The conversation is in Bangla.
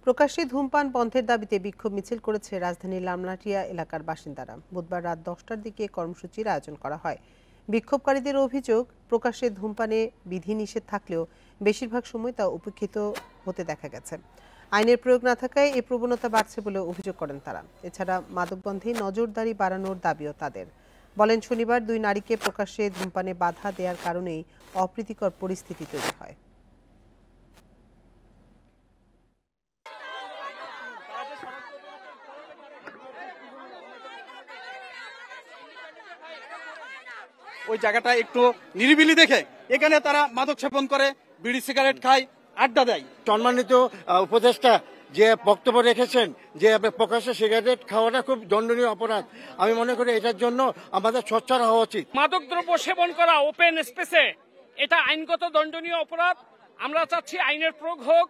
প্রকাশ্যে ধূমপান বন্ধের দাবিতে বিক্ষোভ মিছিল করেছে রাজধানীর লালমাটিয়া এলাকার বাসিন্দারা। বুধবার রাত 10টার দিকে কর্মসূচির আয়োজন করা হয়। বিক্ষোভকারীদের অভিযোগ, প্রকাশ্যে ধূমপানে বিধিনিষেধ থাকলেও বেশিরভাগ সময় তা উপেক্ষিত হতে দেখা গেছে। আইনের প্রয়োগ না থাকায় এই প্রবণতা বাড়ছে বলে অভিযোগ করেন তারা। এছাড়া মাদকবন্ধে নজরদারি বাড়ানোর দাবিও তাদের। বলেন, শনিবার 2 নারীকে প্রকাশ্যে ধূমপানে বাধা দেওয়ার কারণেই অপ্রীতিকর পরিস্থিতি তৈরি হয়। ওই জায়গাটা একটু নিরিবিলি দেখে এখানে তারা মাদক সেবন করে, বিড়ি সিগারেট খায়, আড্ডা দেয়। সম্মানিত উপদেষ্টা যে বক্তব্য রেখেছেন যে প্রকাশ্যে সিগারেট খাওয়াটা খুব দণ্ডনীয় অপরাধ, আমি মনে করি এটার জন্য আমাদের সোচ্চার হওয়া উচিত। মাদকদ্রব্য সেবন করা ওপেন স্পেসে এটা আইনগত দণ্ডনীয় অপরাধ। আমরা চাচ্ছি আইনের প্রয়োগ হোক,